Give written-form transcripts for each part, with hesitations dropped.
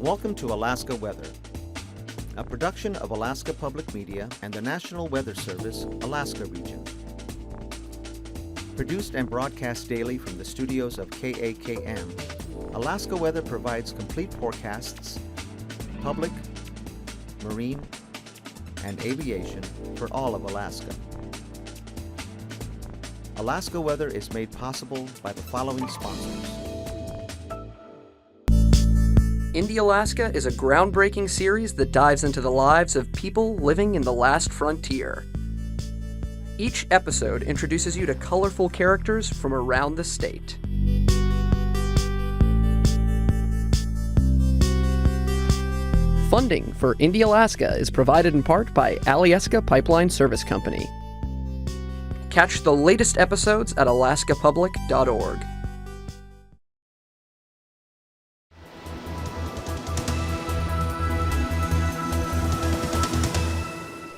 Welcome to Alaska Weather, a production of Alaska Public Media and the National Weather Service, Alaska Region. Produced and broadcast daily from the studios of KAKM, Alaska Weather provides complete forecasts, public, marine, and aviation for all of Alaska. Alaska Weather is made possible by the following sponsors. Indie Alaska is a groundbreaking series that dives into the lives of people living in the last frontier. Each episode introduces you to colorful characters from around the state. Funding for Indie Alaska is provided in part by Alyeska Pipeline Service Company. Catch the latest episodes at alaskapublic.org.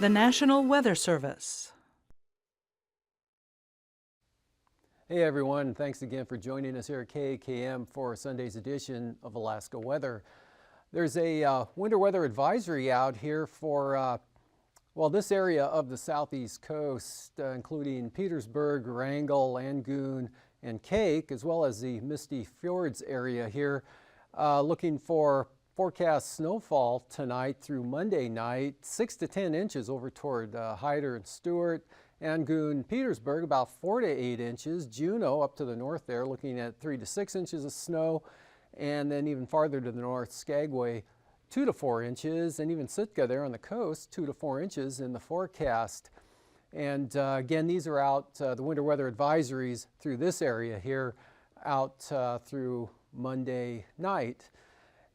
The National Weather Service. Hey everyone, thanks again for joining us here at KAKM for Sunday's edition of Alaska Weather. There's a winter weather advisory out here for, this area of the southeast coast, including Petersburg, Wrangell, Angoon, and Kake, as well as the Misty Fjords area here, looking for forecast snowfall tonight through Monday night, 6 to 10 inches over toward Hyder and Stewart. Angoon, Petersburg, about 4 to 8 inches. Juneau up to the north there, looking at 3 to 6 inches of snow. And then even farther to the north, Skagway, 2 to 4 inches. And even Sitka there on the coast, 2 to 4 inches in the forecast. And again, these are out, the winter weather advisories through this area here, out through Monday night.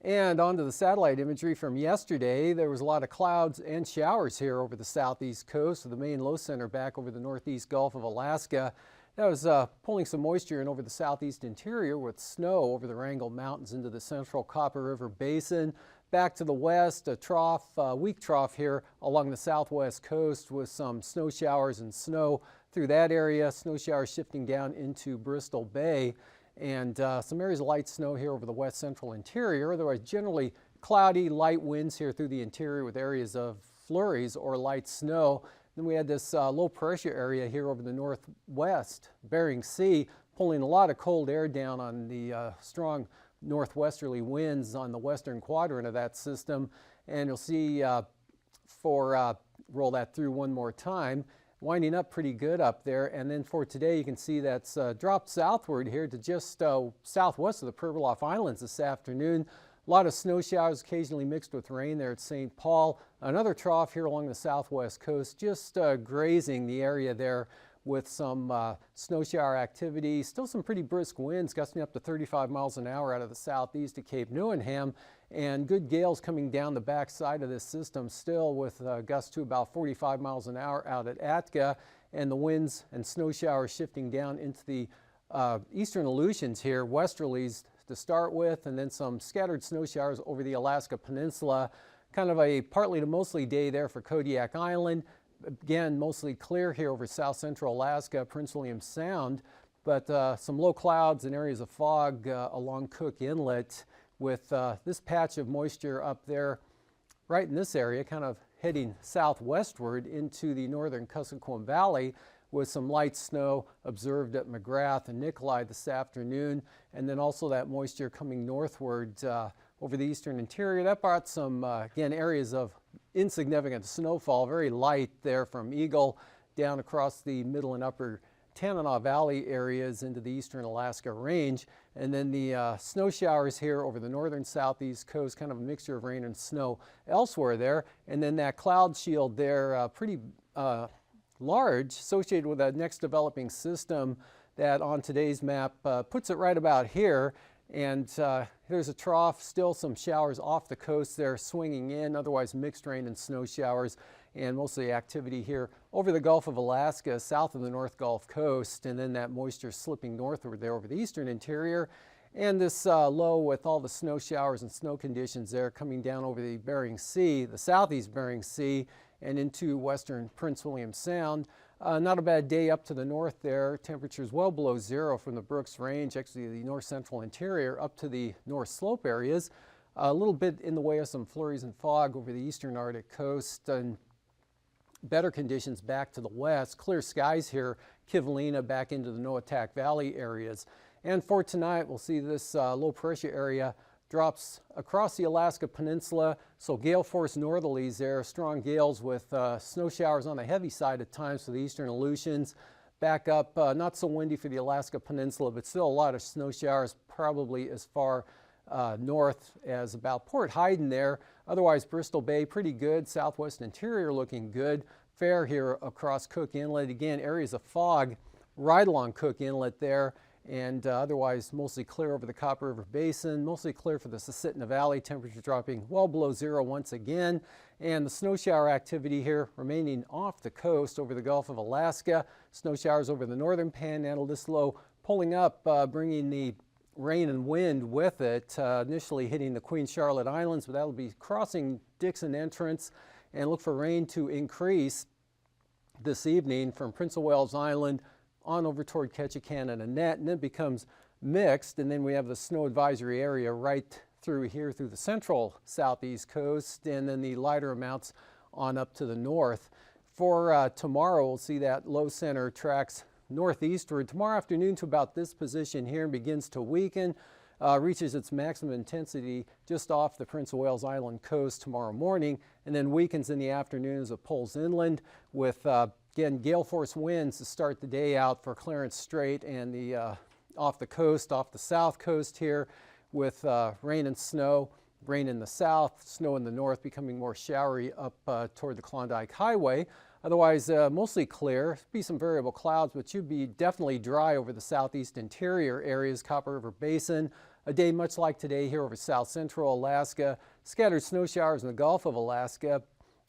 And onto the satellite imagery from yesterday, there was a lot of clouds and showers here over the southeast coast, with the main low center back over the northeast Gulf of Alaska. That was pulling some moisture in over the southeast interior with snow over the Wrangell Mountains into the central Copper River Basin. Back to the west, a trough, weak trough here along the southwest coast with some snow showers and snow through that area. Snow showers shifting down into Bristol Bay. And some areas of light snow here over the west central interior. Otherwise, generally cloudy, light winds here through the interior with areas of flurries or light snow. Then we had this low pressure area here over the northwest, Bering Sea, pulling a lot of cold air down on the strong northwesterly winds on the western quadrant of that system. And you'll see roll that through one more time, winding up pretty good up there. And then for today, you can see that's dropped southward here to just southwest of the Pribilof Islands this afternoon. A lot of snow showers occasionally mixed with rain there at St. Paul. Another trough here along the southwest coast, just grazing the area there with some snow shower activity. Still some pretty brisk winds, gusting up to 35 miles an hour out of the southeast to Cape Neuenham, and good gales coming down the back side of this system still, with gusts to about 45 miles an hour out at Atka, and the winds and snow showers shifting down into the eastern Aleutians here, westerlies to start with, and then some scattered snow showers over the Alaska Peninsula. Kind of a partly to mostly day there for Kodiak Island. Again, mostly clear here over south central Alaska, Prince William Sound, but some low clouds and areas of fog along Cook Inlet, with this patch of moisture up there right in this area, kind of heading southwestward into the northern Kuskokwim Valley, with some light snow observed at McGrath and Nikolai this afternoon, and then also that moisture coming northward over the eastern interior. That brought some, again, areas of insignificant snowfall, very light there from Eagle down across the middle and upper Tanana Valley areas into the eastern Alaska Range. And then the snow showers here over the northern southeast coast, kind of a mixture of rain and snow elsewhere there. And then that cloud shield there, pretty large, associated with that next developing system that on today's map puts it right about here. And here's a trough, still some showers off the coast there swinging in, otherwise mixed rain and snow showers, and mostly activity here over the Gulf of Alaska, south of the North Gulf Coast, and then that moisture slipping northward there over the eastern interior. And this low with all the snow showers and snow conditions there coming down over the Bering Sea, the southeast Bering Sea, and into western Prince William Sound. Not a bad day up to the north there. Temperatures well below zero from the Brooks Range, actually the north central interior, up to the north slope areas. A little bit in the way of some flurries and fog over the eastern Arctic coast, and better conditions back to the west. Clear skies here, Kivalina back into the Noatak Valley areas. And for tonight, we'll see this low pressure area drops across the Alaska Peninsula, so gale force northerlies there, strong gales with snow showers on the heavy side at times for the eastern Aleutians. Back up, not so windy for the Alaska Peninsula, but still a lot of snow showers, probably as far north as about Port Heiden there. Otherwise, Bristol Bay pretty good, southwest interior looking good. Fair here across Cook Inlet. Again, areas of fog right along Cook Inlet there. And otherwise mostly clear over the Copper River Basin, mostly clear for the Susitna Valley, temperature dropping well below zero once again. And the snow shower activity here remaining off the coast over the Gulf of Alaska. Snow showers over the northern panhandle, this low pulling up, bringing the rain and wind with it, initially hitting the Queen Charlotte Islands, but that'll be crossing Dixon Entrance, and look for rain to increase this evening from Prince of Wales Island on over toward Ketchikan and Annette, and then it becomes mixed, and then we have the snow advisory area right through here through the central southeast coast, and then the lighter amounts on up to the north. For tomorrow, we'll see that low center tracks northeastward tomorrow afternoon to about this position here and begins to weaken, reaches its maximum intensity just off the Prince of Wales Island coast tomorrow morning, and then weakens in the afternoon as it pulls inland with again, gale force winds to start the day out for Clarence Strait and the off the coast, off the south coast here, with rain and snow, rain in the south, snow in the north, becoming more showery up toward the Klondike Highway. Otherwise, mostly clear. Be some variable clouds, but should be definitely dry over the southeast interior areas, Copper River Basin. A day much like today here over south central Alaska. Scattered snow showers in the Gulf of Alaska,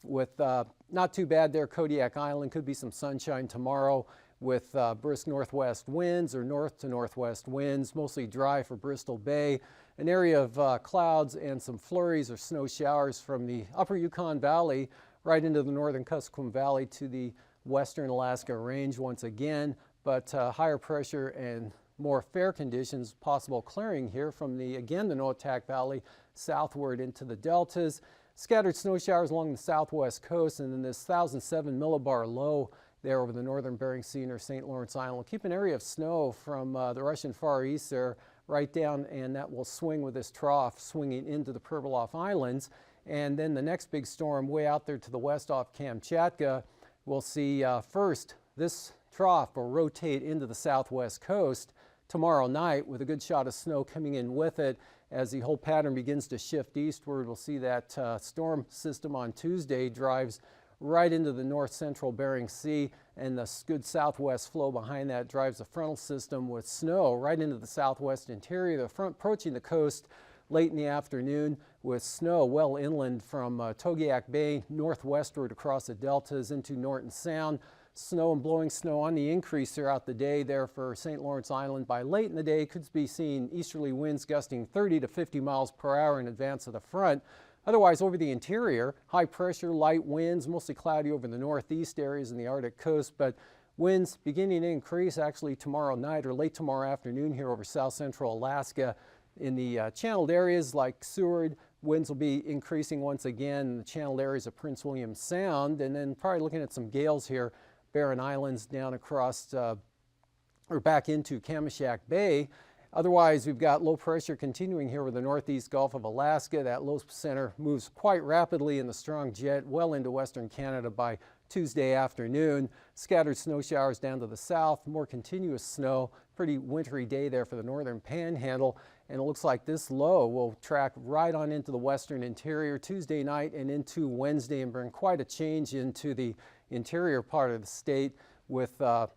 with not too bad there, Kodiak Island. Could be some sunshine tomorrow with brisk northwest winds or north to northwest winds, mostly dry for Bristol Bay. An area of clouds and some flurries or snow showers from the upper Yukon Valley right into the northern Kuskokwim Valley to the western Alaska Range once again, but higher pressure and more fair conditions, possible clearing here from the Noatak Valley southward into the deltas. Scattered snow showers along the southwest coast, and then this 1,007 millibar low there over the northern Bering Sea near St. Lawrence Island. We'll keep an area of snow from the Russian Far East there right down, and that will swing with this trough swinging into the Pribilof Islands. And then the next big storm way out there to the west off Kamchatka, we'll see first this trough will rotate into the southwest coast tomorrow night with a good shot of snow coming in with it. As the whole pattern begins to shift eastward, we'll see that storm system on Tuesday drives right into the north central Bering Sea, and the good southwest flow behind that drives a frontal system with snow right into the southwest interior. The front approaching the coast late in the afternoon with snow well inland from Togiak Bay northwestward across the deltas into Norton Sound. Snow and blowing snow on the increase throughout the day there for St. Lawrence Island. By late in the day, could be seeing easterly winds gusting 30 to 50 miles per hour in advance of the front. Otherwise, over the interior, high pressure, light winds, mostly cloudy over the northeast areas and the Arctic coast, but winds beginning to increase actually tomorrow night or late tomorrow afternoon here over south central Alaska. In the channeled areas like Seward, winds will be increasing once again in the channeled areas of Prince William Sound, and then probably looking at some gales here, Barren Islands down across or back into Kamishak Bay. Otherwise, we've got low pressure continuing here with the northeast Gulf of Alaska. That low center moves quite rapidly in the strong jet well into western Canada by Tuesday afternoon. Scattered snow showers down to the south, more continuous snow. Pretty wintry day there for the northern panhandle. And it looks like this low will track right on into the western interior Tuesday night and into Wednesday and bring quite a change into the interior part of the state with kind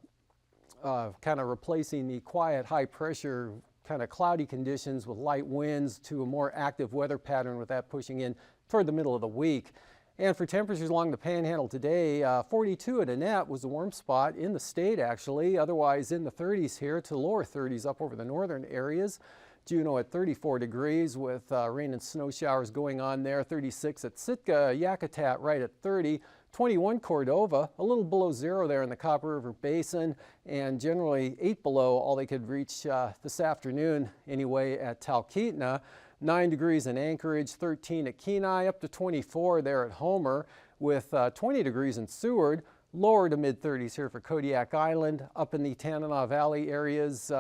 of replacing the quiet high pressure kind of cloudy conditions with light winds to a more active weather pattern, with that pushing in toward the middle of the week. And for temperatures along the panhandle today, 42 at Annette was the warm spot in the state actually, otherwise in the 30s here to lower 30s up over the northern areas. Juneau at 34 degrees with rain and snow showers going on there. 36 at Sitka, Yakutat right at 30. 21 Cordova, a little below zero there in the Copper River Basin, and generally 8 below all they could reach this afternoon anyway at Talkeetna. 9 degrees in Anchorage, 13 at Kenai, up to 24 there at Homer, with 20 degrees in Seward. Lower to mid-30s here for Kodiak Island. Up in the Tanana Valley areas,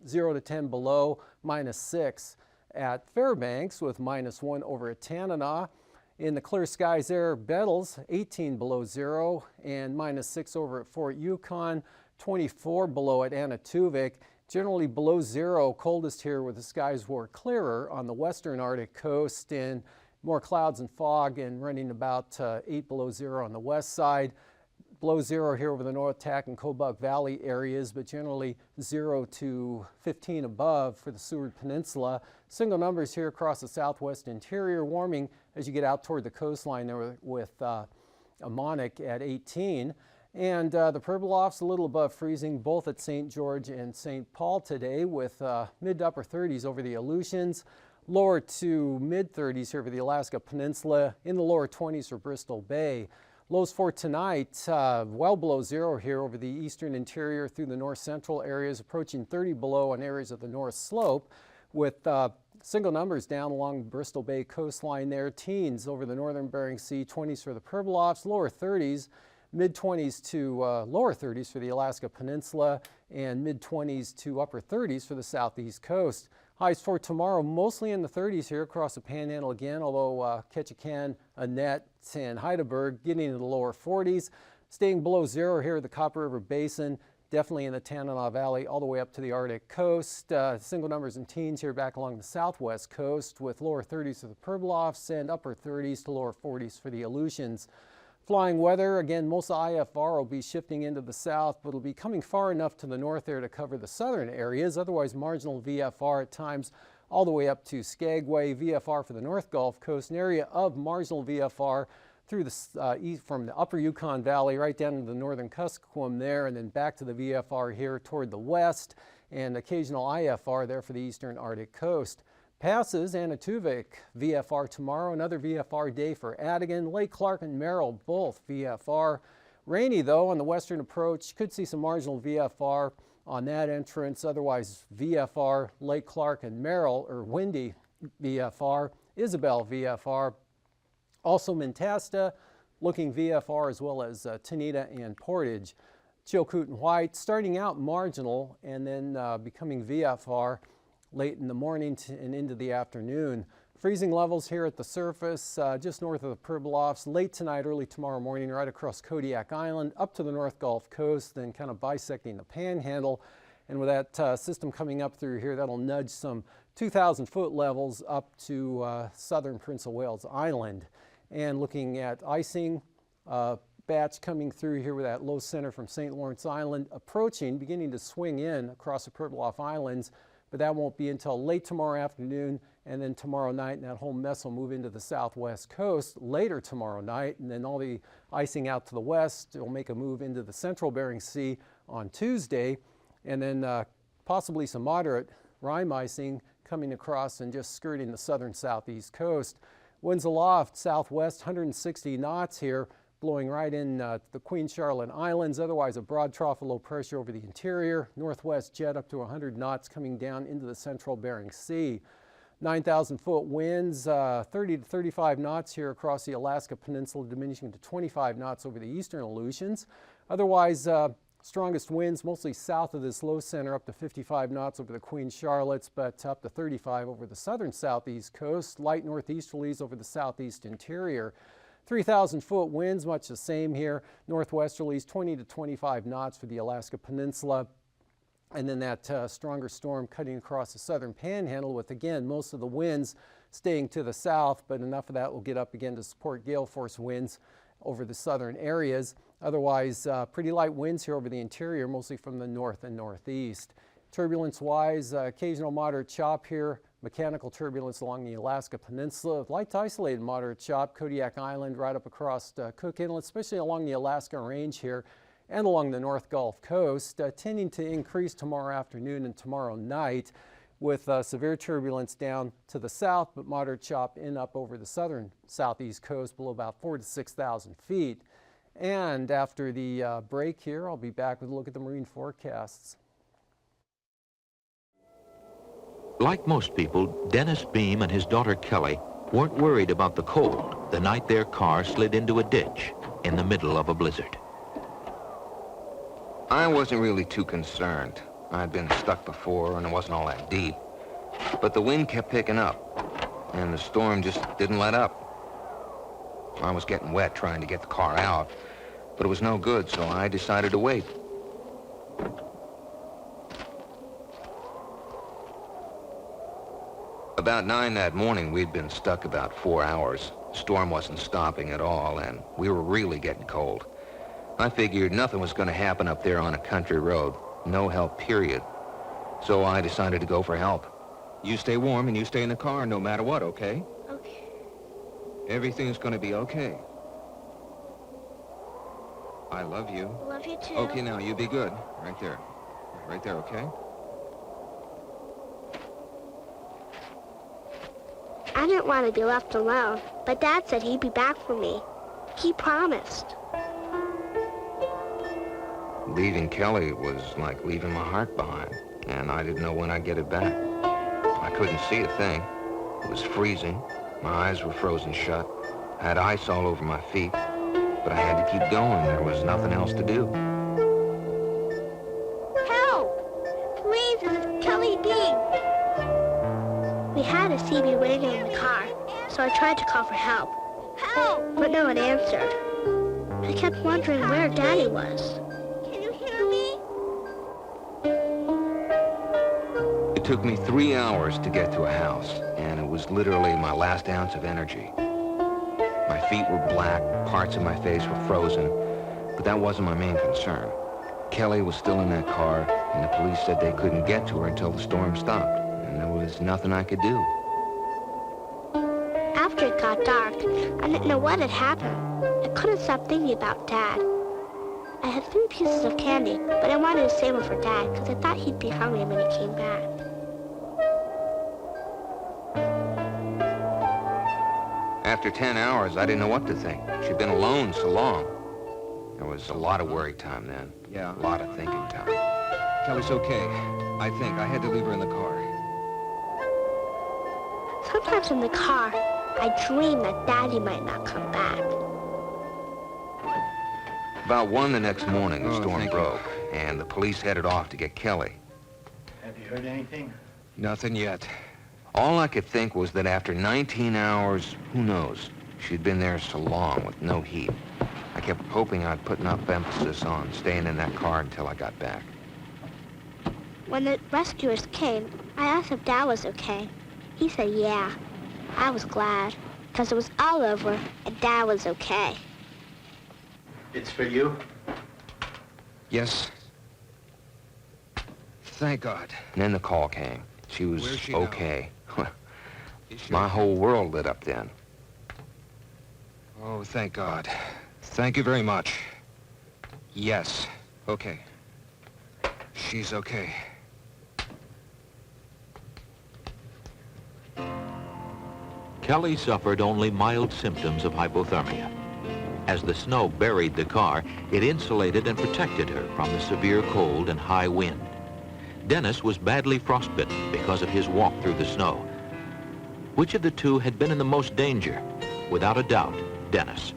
0 to 10 below, -6 at Fairbanks, with -1 over at Tanana. In the clear skies there, Bettles, 18 below 0, and -6 over at Fort Yukon, 24 below at Anatuvik. Generally below 0, coldest here where the skies were clearer on the western Arctic coast, and more clouds and fog, and running about 8 below 0 on the west side. Below 0 here over the North Tack and Kobuk Valley areas, but generally 0 to 15 above for the Seward Peninsula. Single numbers here across the southwest interior, warming as you get out toward the coastline there with Amonic at 18. And the Pribilofs a little above freezing, both at St. George and St. Paul today, with mid to upper 30s over the Aleutians. Lower to mid-30s here for the Alaska Peninsula, in the lower 20s for Bristol Bay. Lows for tonight, well below 0 here over the eastern interior through the north central areas, approaching 30 below on areas of the north slope, with single numbers down along Bristol Bay coastline there. Teens over the northern Bering Sea, 20s for the Pribilofs, lower 30s, mid-20s to lower 30s for the Alaska Peninsula, and mid-20s to upper 30s for the southeast coast. Highs for tomorrow mostly in the 30s here across the Panhandle again, although Ketchikan, Annette, and Heidelberg getting into the lower 40s. Staying below 0 here at the Copper River Basin, definitely in the Tanana Valley all the way up to the Arctic coast. Single numbers and teens here back along the southwest coast, with lower 30s for the Pribilofs and upper 30s to lower 40s for the Aleutians. Flying weather, again, most of IFR will be shifting into the south, but it'll be coming far enough to the north there to cover the southern areas. Otherwise, marginal VFR at times all the way up to Skagway. VFR for the North Gulf Coast, an area of marginal VFR through the east from the upper Yukon Valley right down to the northern Kuskokwim there, and then back to the VFR here toward the west, and occasional IFR there for the eastern Arctic coast. Passes, Anatuvik, VFR tomorrow, another VFR day for Adigan. Lake Clark and Merrill, both VFR. Rainy though on the western approach, could see some marginal VFR on that entrance. Otherwise VFR, Lake Clark and Merrill, or windy VFR. Isabel VFR. Also Mentasta, looking VFR, as well as Tanita and Portage. Chilkoot and White, starting out marginal and then becoming VFR late in the morning and into the afternoon. Freezing levels here at the surface, just north of the Pribilofs, late tonight, early tomorrow morning, right across Kodiak Island, up to the North Gulf Coast, then kind of bisecting the Panhandle. And with that system coming up through here, that'll nudge some 2,000 foot levels up to southern Prince of Wales Island. And looking at icing, batch coming through here with that low center from St. Lawrence Island, approaching, beginning to swing in across the Pribilof Islands, but that won't be until late tomorrow afternoon, and then tomorrow night, and that whole mess will move into the southwest coast later tomorrow night, and then all the icing out to the west will make a move into the central Bering Sea on Tuesday, and then possibly some moderate rime icing coming across and just skirting the southern southeast coast. Winds aloft southwest, 160 knots here, blowing right in the Queen Charlotte Islands. Otherwise a broad trough of low pressure over the interior. Northwest jet up to 100 knots coming down into the central Bering Sea. 9,000 foot winds, 30 to 35 knots here across the Alaska Peninsula, diminishing to 25 knots over the eastern Aleutians. Otherwise, strongest winds mostly south of this low center, up to 55 knots over the Queen Charlottes, but up to 35 over the southern southeast coast. Light northeasterlies over the southeast interior. 3,000 foot winds, much the same here. Northwesterlies, 20 to 25 knots for the Alaska Peninsula. And then that stronger storm cutting across the southern Panhandle, with, again, most of the winds staying to the south, but enough of that will get up again to support gale force winds over the southern areas. Otherwise, pretty light winds here over the interior, mostly from the north and northeast. Turbulence-wise, occasional moderate chop here. Mechanical turbulence along the Alaska Peninsula. Light to isolated moderate chop, Kodiak Island right up across Cook Inlet, especially along the Alaska Range here and along the North Gulf Coast, tending to increase tomorrow afternoon and tomorrow night, with severe turbulence down to the south, but moderate chop in up over the southern southeast coast below about 4,000 to 6,000 feet. And after the break here, I'll be back with a look at the marine forecasts. Like most people, Dennis Beam and his daughter Kelly weren't worried about the cold the night their car slid into a ditch in the middle of a blizzard. I wasn't really too concerned. I'd been stuck before and it wasn't all that deep. But the wind kept picking up and the storm just didn't let up. I was getting wet trying to get the car out, but it was no good, so I decided to wait. About 9 that morning, we'd been stuck about 4 hours. The storm wasn't stopping at all, and we were really getting cold. I figured nothing was going to happen up there on a country road. No help, period. So I decided to go for help. You stay warm and you stay in the car no matter what, okay? Okay. Everything's going to be okay. I love you. Love you too. Okay, now you be good. Right there. Right there, okay? I didn't want to be left alone, but Dad said he'd be back for me. He promised. Leaving Kelly was like leaving my heart behind, and I didn't know when I'd get it back. I couldn't see a thing. It was freezing. My eyes were frozen shut. I had ice all over my feet, but I had to keep going. There was nothing else to do. Help! Please, this is Kelly Beam. We had a CB radio in the car, so I tried to call for help. Help! But no one answered. I kept wondering where Daddy was. Can you hear me? It took me 3 hours to get to a house, and it was literally my last ounce of energy. My feet were black, parts of my face were frozen, but that wasn't my main concern. Kelly was still in that car, and the police said they couldn't get to her until the storm stopped, and there was nothing I could do. After it got dark, I didn't know what had happened. I couldn't stop thinking about Dad. I had 3 pieces of candy, but I wanted to save them for Dad because I thought he'd be hungry when he came back. After 10 hours, I didn't know what to think. She'd been alone so long. There was a lot of worry time then. Yeah. A lot of thinking time. Kelly's okay. I think. I had to leave her in the car. Sometimes in the car, I dream that Daddy might not come back. About 1 the next morning, the storm broke, and the police headed off to get Kelly. Have you heard anything? Nothing yet. All I could think was that after 19 hours, who knows, she'd been there so long with no heat. I kept hoping I'd put enough emphasis on staying in that car until I got back. When the rescuers came, I asked if Dad was okay. He said yeah. I was glad, because it was all over and Dad was okay. It's for you? Yes. Thank God. And then the call came. She was okay. My whole world lit up then. Oh, thank God. Thank you very much. Yes. Okay. She's okay. Kelly suffered only mild symptoms of hypothermia. As the snow buried the car, it insulated and protected her from the severe cold and high wind. Dennis was badly frostbitten because of his walk through the snow. Which of the two had been in the most danger? Without a doubt, Dennis.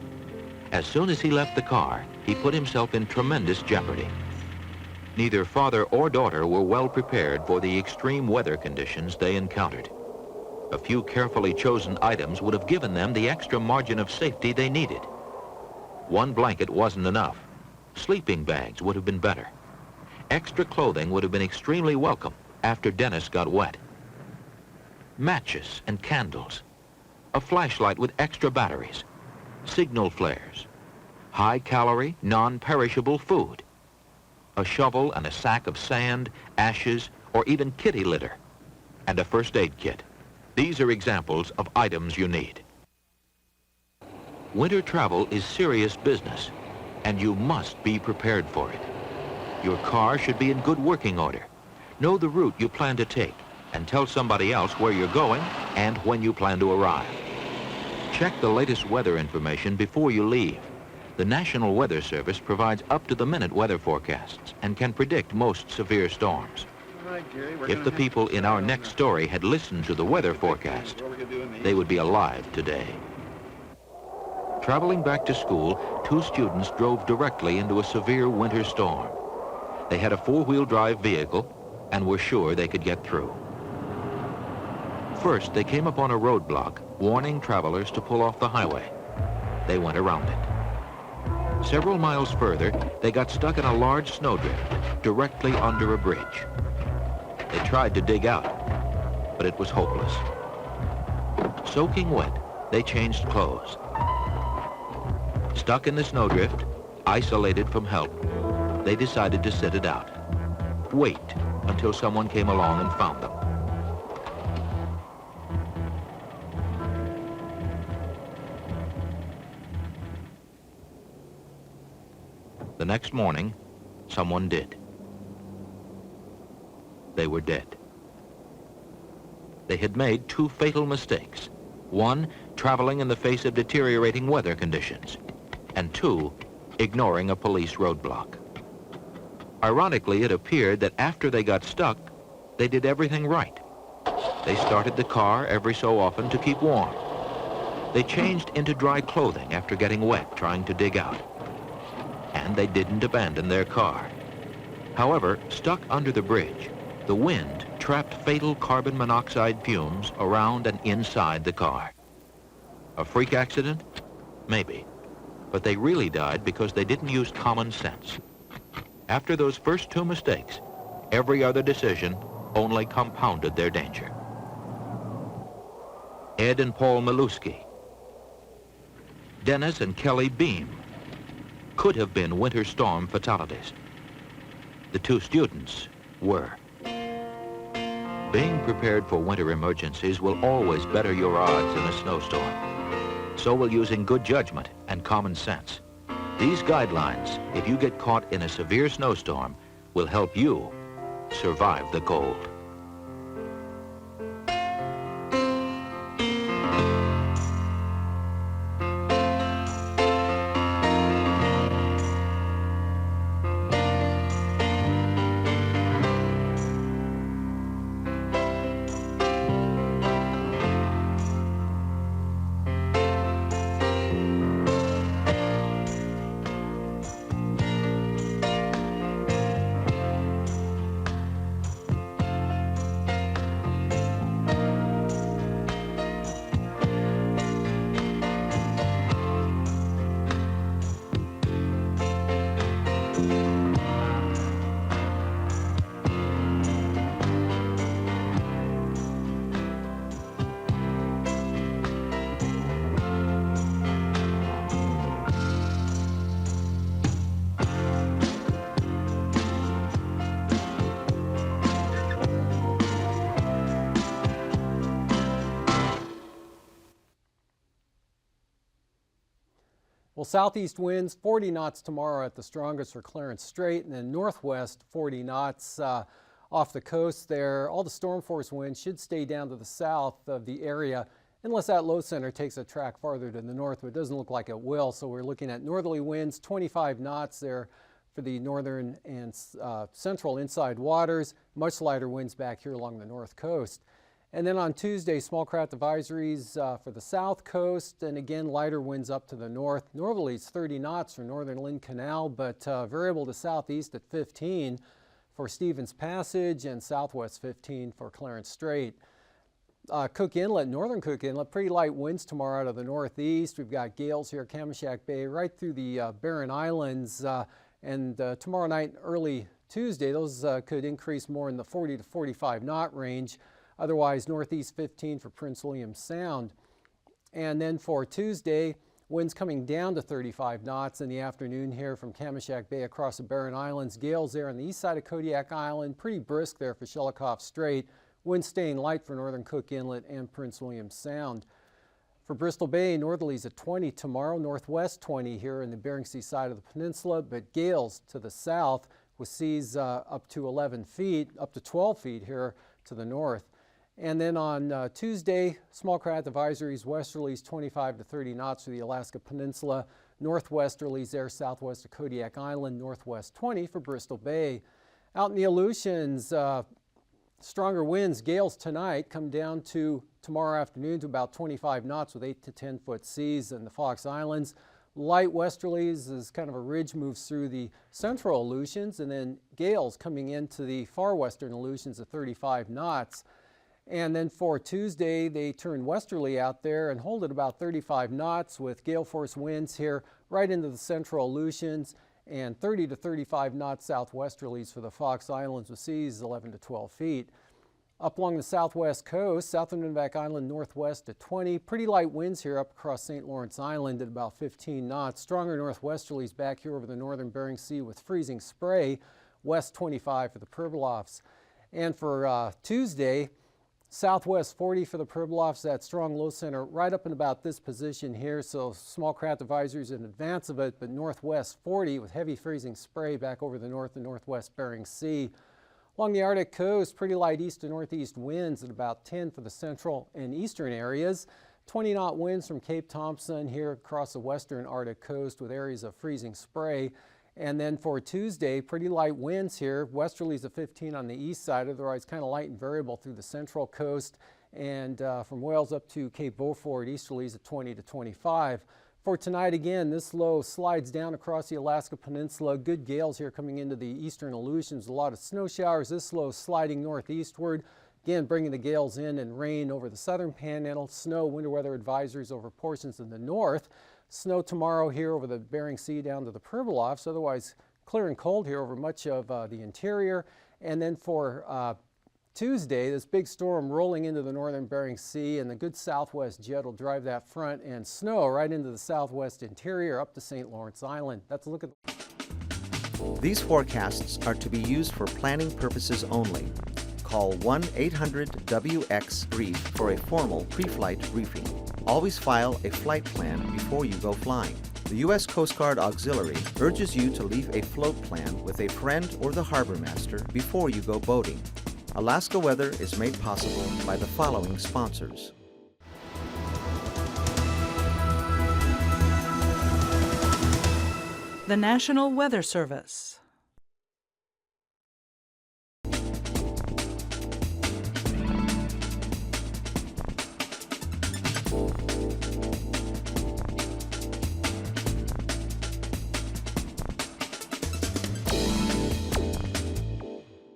As soon as he left the car, he put himself in tremendous jeopardy. Neither father or daughter were well prepared for the extreme weather conditions they encountered. A few carefully chosen items would have given them the extra margin of safety they needed. One blanket wasn't enough. Sleeping bags would have been better. Extra clothing would have been extremely welcome after Dennis got wet. Matches and candles. A flashlight with extra batteries. Signal flares. High-calorie, non-perishable food. A shovel and a sack of sand, ashes, or even kitty litter. And a first aid kit. These are examples of items you need. Winter travel is serious business, and you must be prepared for it. Your car should be in good working order. Know the route you plan to take, and tell somebody else where you're going and when you plan to arrive. Check the latest weather information before you leave. The National Weather Service provides up-to-the-minute weather forecasts and can predict most severe storms. If the people in our next story had listened to the weather forecast, they would be alive today. Traveling back to school, two students drove directly into a severe winter storm. They had a four-wheel drive vehicle and were sure they could get through. First, they came upon a roadblock warning travelers to pull off the highway. They went around it. Several miles further, they got stuck in a large snowdrift directly under a bridge. They tried to dig out, but it was hopeless. Soaking wet, they changed clothes. Stuck in the snowdrift, isolated from help, they decided to sit it out. Wait until someone came along and found them. The next morning, someone did. They were dead. They had made two fatal mistakes. One, traveling in the face of deteriorating weather conditions. And two, ignoring a police roadblock. Ironically, it appeared that after they got stuck, they did everything right. They started the car every so often to keep warm. They changed into dry clothing after getting wet trying to dig out. And they didn't abandon their car. However, stuck under the bridge, the wind trapped fatal carbon monoxide fumes around and inside the car. A freak accident? Maybe. But they really died because they didn't use common sense. After those first two mistakes, every other decision only compounded their danger. Ed and Paul Miluski, Dennis and Kelly Beam could have been winter storm fatalities. The two students were. Being prepared for winter emergencies will always better your odds in a snowstorm. So will using good judgment and common sense. These guidelines, if you get caught in a severe snowstorm, will help you survive the cold. Well, southeast winds 40 knots tomorrow at the strongest for Clarence Strait, and then northwest 40 knots off the coast there. All the storm force winds should stay down to the south of the area unless that low center takes a track farther to the north, but it doesn't look like it will. So we're looking at northerly winds 25 knots there for the northern and central inside waters. Much lighter winds back here along the north coast. And then on Tuesday, small craft advisories for the south coast, and again, lighter winds up to the north. Northerlies 30 knots for northern Lynn Canal, but variable to southeast at 15 for Stevens Passage, and southwest 15 for Clarence Strait. Cook Inlet, northern Cook Inlet, pretty light winds tomorrow out of the northeast. We've got gales here, Kamishak Bay, right through the Barren Islands, and tomorrow night, early Tuesday, those could increase more in the 40 to 45 knot range. Otherwise, northeast 15 for Prince William Sound. And then for Tuesday, winds coming down to 35 knots in the afternoon here from Kamishak Bay across the Barren Islands. Gales there on the east side of Kodiak Island, pretty brisk there for Shelikof Strait. Winds staying light for northern Cook Inlet and Prince William Sound. For Bristol Bay, northerlies at 20 tomorrow, northwest 20 here in the Bering Sea side of the peninsula, but gales to the south with seas up to 11 feet, up to 12 feet here to the north. And then on Tuesday, small craft advisories, westerlies 25 to 30 knots for the Alaska Peninsula, northwesterlies there southwest of Kodiak Island, northwest 20 for Bristol Bay. Out in the Aleutians, Stronger winds, gales tonight come down to tomorrow afternoon to about 25 knots with 8 to 10 foot seas in the Fox Islands. Light westerlies as kind of a ridge moves through the central Aleutians, and then gales coming into the far western Aleutians at 35 knots. And then for Tuesday, they turn westerly out there and hold at about 35 knots with gale force winds here right into the central Aleutians, and 30 to 35 knots southwesterlies for the Fox Islands with seas 11 to 12 feet. Up along the southwest coast, South Nunivak Island northwest at 20. Pretty light winds here up across St. Lawrence Island at about 15 knots. Stronger northwesterlies back here over the northern Bering Sea with freezing spray, west 25 for the Pribilofs. And for Tuesday, southwest 40 for the Pribilofs, that strong low center right up in about this position here, so small craft advisories in advance of it, but northwest 40 with heavy freezing spray back over the north and northwest Bering Sea. Along the Arctic coast, pretty light east to northeast winds at about 10 for the central and eastern areas. 20-knot winds from Cape Thompson here across the western Arctic coast with areas of freezing spray. And then for Tuesday, pretty light winds here, westerlies of 15 on the east side, otherwise kind of light and variable through the central coast, and from Wales up to Cape Beaufort, easterlies at 20 to 25. For tonight, again, this low slides down across the Alaska Peninsula. Good gales here coming into the eastern Aleutians. A lot of snow showers. This low sliding northeastward. Again, bringing the gales in and rain over the southern panhandle. Snow, winter weather advisories over portions in the north. Snow tomorrow here over the Bering Sea down to the Pribilofs. Otherwise, clear and cold here over much of the interior. And then for Tuesday, this big storm rolling into the northern Bering Sea, and the good southwest jet will drive that front, and snow right into the southwest interior up to St. Lawrence Island. That's a look at. These forecasts are to be used for planning purposes only. Call 1-800-WX-BRIEF for a formal pre-flight briefing. Always file a flight plan before you go flying. The U.S. Coast Guard Auxiliary urges you to leave a float plan with a friend or the harbor master before you go boating. Alaska Weather is made possible by the following sponsors. The National Weather Service.